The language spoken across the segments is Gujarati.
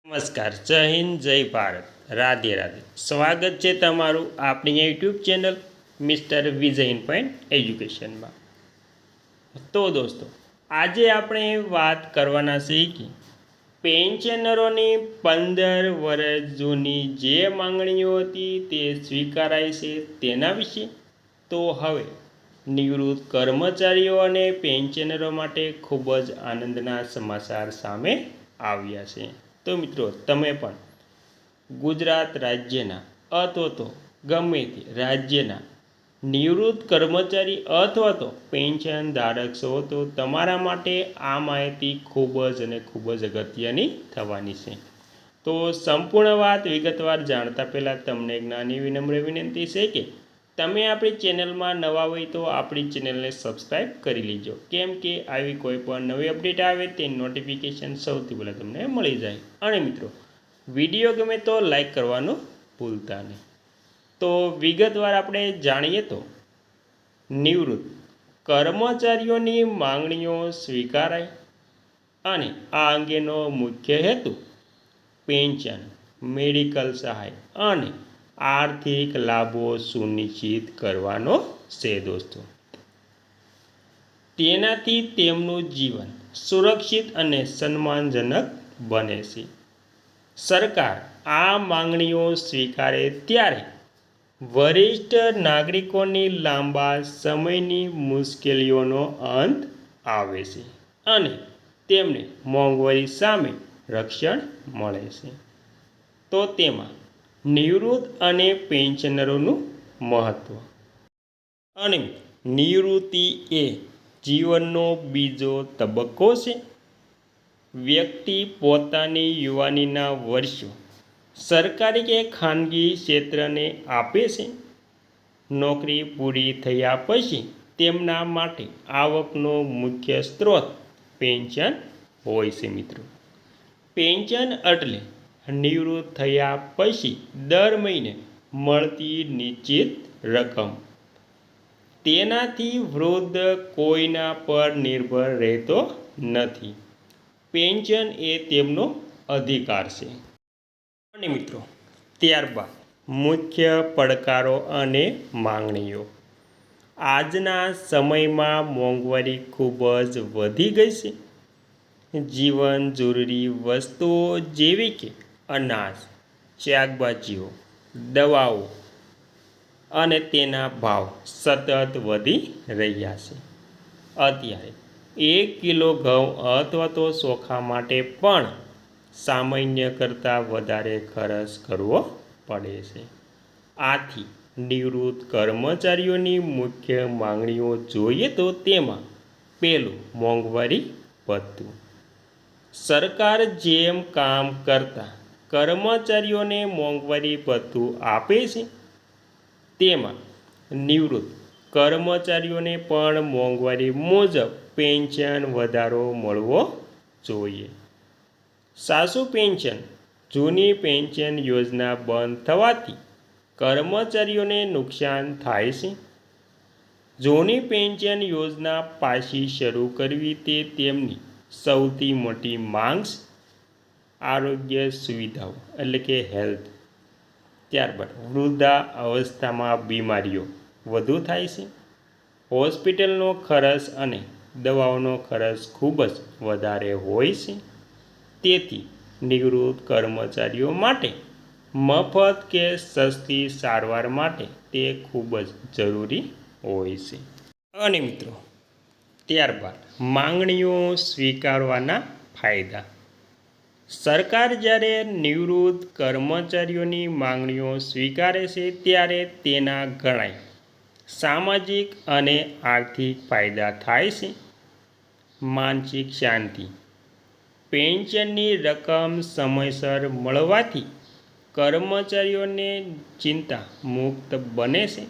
નમસ્કાર, જય હિન્દ, જય ભારત, રાધે રાધે. સ્વાગત છે તમારું આપણી યુટ્યુબ ચેનલ મિસ્ટર વિજય પોઈન્ટ એજ્યુકેશનમાં. તો દોસ્તો, આજે આપણે વાત કરવાના છે કે પેન્શનરોની 15 વર્ષ જૂની જે માંગણીઓ હતી તે સ્વીકારાય છે તેના વિશે. તો હવે નિવૃત્ત કર્મચારીઓ અને પેન્શનરો માટે ખૂબ જ આનંદના સમાચાર સામે આવ્યા છે. તો મિત્રો, તમે પણ ગુજરાત રાજ્યના અથવા તો ગમે તે રાજ્યના નિવૃત્ત કર્મચારી અથવા તો પેન્શન ધારક છો તો તમારા માટે આ માહિતી ખૂબ જ અગત્યની થવાની છે. તો સંપૂર્ણ વાત વિગતવાર જાણતા પહેલાં તમને એક નાની વિનમ્ર વિનંતી છે કે તમે આપણી ચેનલમાં નવા હોય તો આપણી ચેનલને સબસ્ક્રાઈબ કરી લેજો, કેમ કે આવી કોઈ પણ નવી અપડેટ આવે તેની નોટિફિકેશન સૌથી પહેલાં તમને મળી જાય. અને મિત્રો, વિડીયો ગમે તો લાઈક કરવાનું ભૂલતા નહીં. તો વિગતવાર આપણે જાણીએ તો નિવૃત્ત કર્મચારીઓની માંગણીઓ સ્વીકારાય અને આ અંગેનો મુખ્ય હેતુ પેન્શન, મેડિકલ સહાય અને આર્થિક લાભો સુનિશ્ચિત કરવાનો છે દોસ્તો. તેનાથી તેમનું જીવન સુરક્ષિત અને સન્માનજનક બને છે. સરકાર આ માંગણીઓ સ્વીકારે ત્યારે વરિષ્ઠ નાગરિકોની લાંબા સમયની મુશ્કેલીઓનો અંત આવે છે અને તેમને મોંઘવારી સામે રક્ષણ મળે છે. તો તેમાં નિવૃત્ત અને પેન્શનરોનું મહત્ત્વ. અને નિવૃત્તિ એ જીવનનો બીજો તબક્કો છે. વ્યક્તિ પોતાની યુવાનીના વર્ષો સરકારી કે ખાનગી ક્ષેત્રને આપે છે. નોકરી પૂરી થયા પછી તેમના માટે આવકનો મુખ્ય સ્ત્રોત પેન્શન હોય છે મિત્રો. પેન્શન એટલે નિવૃત્ત થયા પછી દર મહિને મળતી નિશ્ચિત રકમ. તેનાથી વૃદ્ધ કોઈના પર નિર્ભર રહેતો નથી. પેન્શન એ તેમનો અધિકાર છે. અને મિત્રો, ત્યારબાદ મુખ્ય પડકારો અને માંગણીઓ. આજના સમયમાં મોંઘવારી ખૂબ જ વધી ગઈ છે. જીવન જરૂરી વસ્તુઓ જેવી કે અનાજ, શાકભાજીઓ, દવાઓ અને તેના ભાવ સતત વધી રહ્યા છે. અત્યારે 1 કિલો ઘઉં અથવા તો ચોખા માટે પણ સામાન્ય કરતાં વધારે ખર્ચ કરવો પડે છે. આથી નિવૃત્ત કર્મચારીઓની મુખ્ય માંગણીઓ જોઈએ તો તેમાં પહેલું મોંઘવારી ભથ્થું. સરકાર જેમ કામ કરતા કર્મચારીઓને મોંઘવારી ભથ્થું આપે છે, તેમાં નિવૃત્ત કર્મચારીઓને પણ મોંઘવારી મુજબ પેન્શન વધારો મળવો જોઈએ. સાચું પેન્શન. જૂની પેન્શન યોજના બંધ થવાથી કર્મચારીઓને નુકસાન થાય છે. જૂની પેન્શન યોજના પાછી શરૂ કરવી તે તેમની સૌથી મોટી માંગ છે. આરોગ્ય સુવિધાઓ એટલે કે હેલ્થ. ત્યારબાદ વૃદ્ધા અવસ્થામાં બીમારીઓ વધુ થાય છે. હોસ્પિટલનો ખર્ચ અને દવાઓનો ખર્ચ ખૂબ જ વધારે હોય છે. તેથી નિવૃત્ત કર્મચારીઓ માટે મફત કે સસ્તી સારવાર માટે તે ખૂબ જ જરૂરી હોય છે. અને મિત્રો, ત્યારબાદ માંગણીઓ સ્વીકારવાના ફાયદા. સરકાર જ્યારે નિવૃત્ત કર્મચારીઓની માંગણીઓ સ્વીકારે છે ત્યારે તેના ઘણા સામાજિક અને આર્થિક ફાયદા થાય છે. માનસિક શાંતિ. પેન્શનની રકમ સમયસર મળવાથી કર્મચારીઓને ચિંતા મુક્ત બને છે.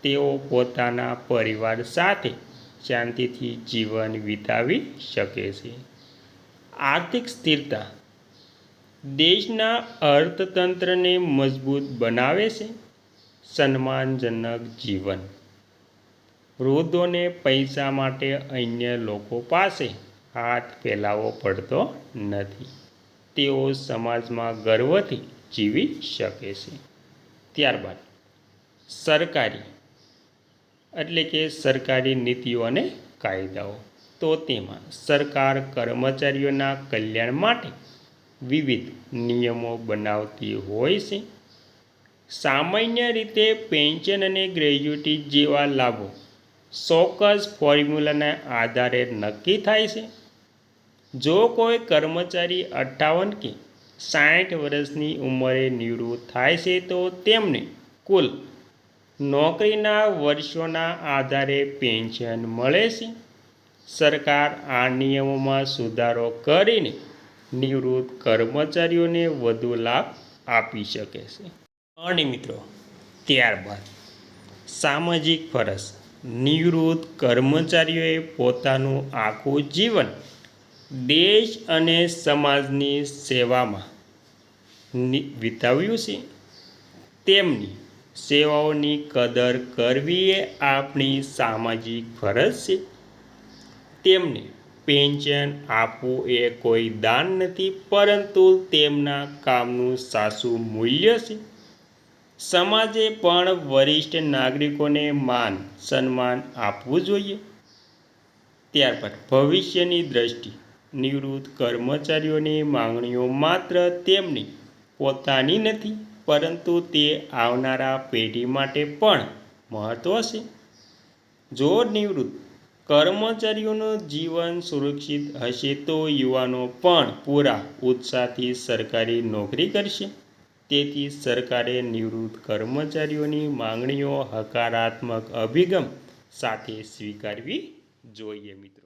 તેઓ પોતાના પરિવાર સાથે શાંતિથી જીવન વિતાવી શકે છે. આર્થિક સ્થિરતા. દેશના અર્થતંત્રને મજબૂત બનાવે છે. સન્માનજનક જીવન. વૃદ્ધોને પૈસા માટે અન્ય લોકો પાસે હાથ ફેલાવવો પડતો નથી. તેઓ સમાજમાં ગર્વથી જીવી શકે છે. ત્યારબાદ સરકારી એટલે કે સરકારી નીતિઓ અને કાયદાઓ. તો તેમાં સરકાર કર્મચારીઓના કલ્યાણ માટે વિવિધ નિયમો બનાવતી હોય છે. સામાન્ય રીતે પેન્શન અને ગ્રેજ્યુટી જેવા લાભો ચોક્કસ ફોર્મ્યુલાના આધારે નક્કી થાય છે. જો કોઈ કર્મચારી 58 કે 60 વર્ષની ઉંમરે નિવૃત્ત થાય છે તો તેમને કુલ નોકરીના વર્ષોના આધારે પેન્શન મળે છે. સરકાર આ નિયમોમાં સુધારો કરીને નિવૃત્ત કર્મચારીઓને વધુ લાભ આપી શકે છે. અને મિત્રો ત્યારબાદ સામાજિક ફરજ. નિવૃત્ત કર્મચારીઓએ પોતાનું આખું જીવન દેશ અને સમાજની સેવામાં વિતાવ્યું છે. તેમની સેવાઓની કદર કરવી એ આપણી સામાજિક ફરજ છે. તેમને પેન્શન આપવું એ કોઈ દાન નથી, પરંતુ તેમના કામનું સાચું મૂલ્ય છે. સમાજે પણ વરિષ્ઠ નાગરિકોને માન સન્માન આપવું જોઈએ. ત્યારબાદ ભવિષ્યની દ્રષ્ટિ. નિવૃત્ત કર્મચારીઓની માંગણીઓ માત્ર તેમની પોતાની નથી, પરંતુ તે આવનારા પેઢી માટે પણ મહત્ત્વ છે. જો નિવૃત્ત કર્મચારીઓનું જીવન સુરક્ષિત હશે તો યુવાનો પણ પૂરા ઉત્સાહથી સરકારી નોકરી કરશે. તેથી સરકારે નિવૃત્ત કર્મચારીઓની માંગણીઓ હકારાત્મક અભિગમ સાથે સ્વીકારવી જોઈએ મિત્રો.